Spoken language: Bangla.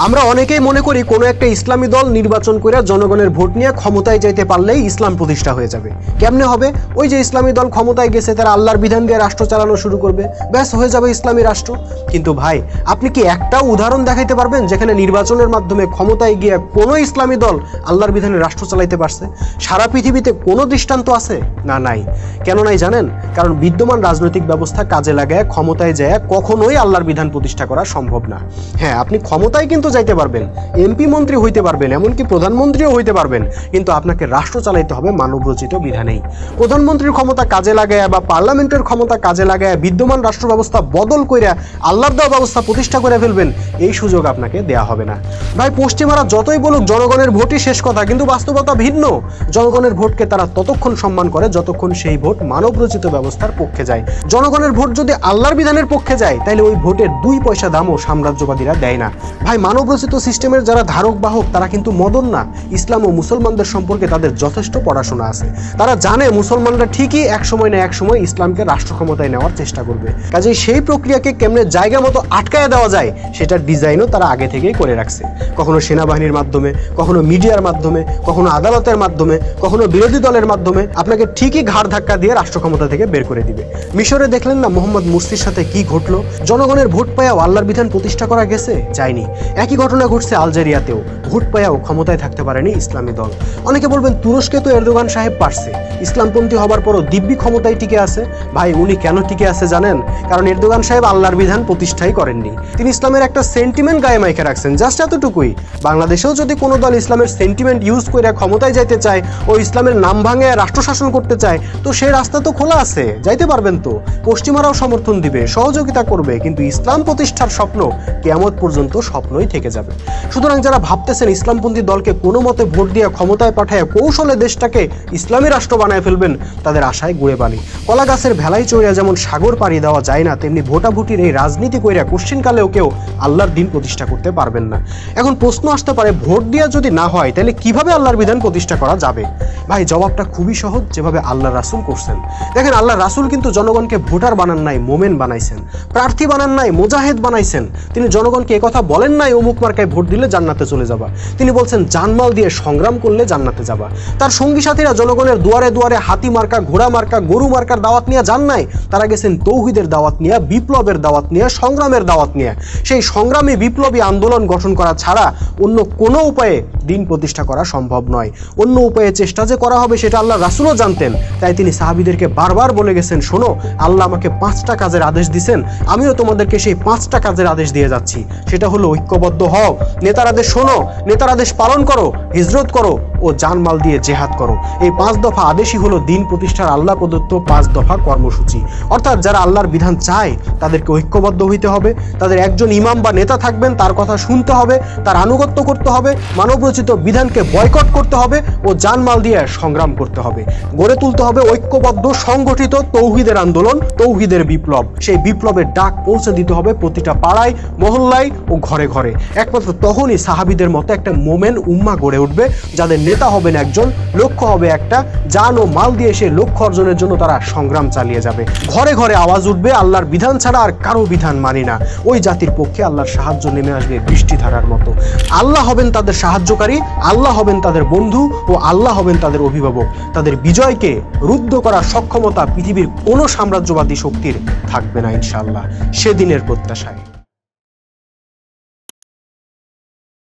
আমরা অনেকেই মনে করি কোনো একটা ইসলামী দল নির্বাচন করে জনগণের ভোট নিয়ে ক্ষমতায় যাইতে পারলেই ইসলাম প্রতিষ্ঠা হয়ে যাবে। কেমনে হবে? ওই যে ইসলামী দল ক্ষমতায় গেছে, তারা আল্লাহর বিধান দিয়ে রাষ্ট্র চালানো শুরু করবে, ব্যাস হয়ে যাবে ইসলামী রাষ্ট্র। কিন্তু ভাই, আপনি কি একটাও উদাহরণ দেখাইতে পারবেন যেখানে নির্বাচনের মাধ্যমে ক্ষমতায় গিয়ে কোনো ইসলামী দল আল্লাহর বিধানে রাষ্ট্র চালাইতে পারছে? সারা পৃথিবীতে কোনো দৃষ্টান্ত আছে? না, নাই। কেন নাই জানেন? কারণ বিদ্যমান রাজনৈতিক ব্যবস্থা কাজে লাগায় ক্ষমতায় যায় কখনোই আল্লাহর বিধান প্রতিষ্ঠা করা সম্ভব না। হ্যাঁ, আপনি ক্ষমতায় কিন্তু যাইতে পারবেন, এমপি মন্ত্রী হইতে পারবেন, এমনকি প্রধানমন্ত্রীও হইতে পারবেন, কিন্তু আপনাকে রাষ্ট্র চালাইতে হবে মানবরচিত বিধানেই। প্রধানমন্ত্রীর ক্ষমতা কাজে লাগায় বা পার্লামেন্টের ক্ষমতা কাজে লাগায় বিদ্যমান রাষ্ট্র ব্যবস্থা বদল কইরা আল্লাহর দেওয়া ব্যবস্থা প্রতিষ্ঠা করে ফেলবেন, এই সুযোগ আপনাকে দেয়া হবে না। ভাই, পশ্চিমারা যতই বলুক জনগণের ভোটই শেষ কথা, কিন্তু বাস্তবতা ভিন্ন। জনগণের ভোটকে তারা ততক্ষণ সম্মান করে যতক্ষণ সেই ভোট মানবরচিত ব্যবস্থার পক্ষে যায়। জনগণের ভোট যদি আল্লাহর বিধানের পক্ষে যায়, তাহলে ওই ভোটের 2 পয়সা দামও সাম্রাজ্যবাদীরা দেয় না। ভাই, মানবরচিত সিস্টেমের যারা ধারক বাহক তারা কিন্তু মদন না। ইসলাম ও মুসলমানদের সম্পর্কে তাদের যথেষ্ট পড়াশোনা আছে। তারা জানে মুসলমানরা ঠিকই একসময় না একসময় ইসলামকে রাষ্ট্র ক্ষমতায় নেওয়ার চেষ্টা করবে। কাজেই সেই প্রক্রিয়াকে কেমনে জায়গা মতো আটকায় দেওয়া যায় সেটার ডিজাইনও তারা আগে থেকেই করে রাখছে। কখনো সেনাবাহিনীর মাধ্যমে, কখনো মিডিয়ার মাধ্যমে, কখনো আদালতের মাধ্যমে, কখনো বিরোধী দলের মাধ্যমে আপনাকে ঠিকই ঘাড় ধাক্কা দিয়ে রাষ্ট্র ক্ষমতা থেকে বের করে দিবে। মিশরে দেখলেন না মোহাম্মদ মুরসির সাথে কি ঘটলো? জনগণের ভোট পায়াও আল্লাহর বিধান প্রতিষ্ঠা করা গেছে? যায়নি। একই ঘটনা ঘটছে আলজেরিয়াতেও, ভোট পায়াও ক্ষমতায় থাকতে পারেনি ইসলামী দল। অনেকে বলবেন তুরস্কে তো এরদোগান সাহেব পারছে, ইসলামপন্থী হবার পরও দিব্যি ক্ষমতায় টিকে আছে। ভাই, উনি কেন টিকে আছে জানেন? কারণ এরদোগান সাহেব আল্লাহর বিধান প্রতিষ্ঠাই করেননি। তিনি ইসলামের একটা সেন্টিমেন্ট গায়ে মাইকে রাখছেন, জাস্ট এতটুকুই। বাংলাদেশেও যদি কোনো দল ইসলামের সেন্টিমেন্ট ইউজ করে ক্ষমতায় যাইতে চায় ও ইসলামের নাম ভাঙে রাষ্ট্র শাসন করতে চায়, তো সেই রাস্তা তো খোলা আছে, যাইতে পারবেন তো। পশ্চিমারাও সমর্থন দিবে, সহযোগিতা করবে, কিন্তু ইসলাম প্রতিষ্ঠার স্বপ্ন কিয়ামত পর্যন্ত স্বপ্নই থেকে যাবে। সুতরাং যারা ভাবতেছেন ইসলামপন্থী দলকে কোনো মতে ভোট দিয়ে ক্ষমতায় পাঠায় কৌশলে দেশটাকে ইসলামী রাষ্ট্র বানায় ফেলবেন, তাদের আশায় গুড়ে বালি। কলা গাছের ভেলাই চড়িয়া যেমন সাগর পাড়ি দেওয়া যায় না, তেমনি ভোটাভুটির এই রাজনীতি কইরা কোশ্চিনকালেও কেউ আল্লাহর দিন প্রতিষ্ঠা করতে পারবেন না। এখন প্রশ্ন আসতে পারে, ভোট দিয়া যদি না হয় তাহলে কিভাবে আল্লাহর বিধান প্রতিষ্ঠা করা যাবে? ভাই, জবাবটা খুবই সহজ, যেভাবে আল্লাহ রাসূল করছেন। দেখেন, আল্লাহ রাসূল কিন্তু জনগণকে ভোটার বানান নাই, মোমেন বানাইছেন। প্রার্থী বানান নাই, মুজাহিদ বানাইছেন। তিনি জনগণকে একথা বলেন নাই অমুক মার্কায় ভোট দিলে জান্নাতে চলে যাবা। তিনি বলছেন জানমাল দিয়ে সংগ্রাম করলে জান্নাতে যাবা। তার সঙ্গী সাথীরা জনগণের দুয়ারে দুয়ারে হাতি মার্কা, ঘোড়া মার্কা, গরু মার্কার দাওয়াত নিয়ে যান নাই। তারা গেছেন তৌহিদের দাওয়াত নিয়ে, বিপ্লবের দাওয়াত নিয়ে, সংগ্রামের দাওয়াত নিয়ে। সেই সংগ্রামী বিপ্লবী আন্দোলন গঠন করা ছাড়া অন্য কোনো উপায়ে দিন প্রতিষ্ঠা করা সম্ভব নয়। অন্য উপায়ে চেষ্টা যে করা হবে সেটা আল্লাহ রাসূলও জানতেন। তাই তিনি সাহাবীদেরকে বারবার বলে গেছেন, শোনো, আল্লাহ আমাকে 5টা কাজের আদেশ দিয়েছেন, আমিও তোমাদেরকে সেই 5টা কাজের আদেশ দিয়ে যাচ্ছি। সেটা হলো ঐক্যবদ্ধ হও, নেতার আদেশ শোনো, নেতার আদেশ পালন করো, হিজরত করো ও জানমাল দিয়ে জেহাদ করো। এই 5 দফা আদেশই হলো দিন প্রতিষ্ঠার আল্লাহ প্রদত্ত 5 দফা কর্মসূচি। অর্থাৎ যারা আল্লাহর বিধান চায় তাদেরকে ঐক্যবদ্ধ হইতে হবে, তাদের একজন ইমাম বা নেতা থাকবেন, তার কথা শুনতে হবে, তার আনুগত্য করতে হবে, মানবরচিত বিধানকে বয়কট করতে হবে ও জানমাল দিয়ে সংগ্রাম করতে হবে। গড়ে তুলতে হবে ঐক্যবদ্ধ সংগঠিত তৌহিদের আন্দোলন, তৌহিদের বিপ্লব। সেই বিপ্লবের ডাক পৌঁছে দিতে হবে প্রতিটা পাড়ায়, মহল্লায় ও ঘরে ঘরে। একমাত্র তখনই সাহাবীদের মতো একটা মোমেন উম্মা গড়ে উঠবে, যাদের নেতা হবেন একজন, লক্ষ্য হবে একটা, জান ও মাল দিয়ে সে লক্ষ্য অর্জনের জন্য তারা সংগ্রাম চালিয়ে যাবে। ঘরে ঘরে আওয়াজ উঠবে, আল্লাহর বিধান ছাড়া আর কারো বিধান মানি না। ওই জাতির পক্ষে আল্লাহর সাহায্য নেমে আসবে বৃষ্টিধারার মতো। আল্লাহ হবেন তাদের সাহায্যকারী, আল্লাহ হবেন তাদের বন্ধু ও আল্লাহ হবেন তাদের অভিভাবক। তাদের বিজয়কে রুদ্ধ করার সক্ষমতা পৃথিবীর কোনো সাম্রাজ্যবাদী শক্তির থাকবে না ইনশাআল্লাহ, সেদিনের প্রত্যাশায়।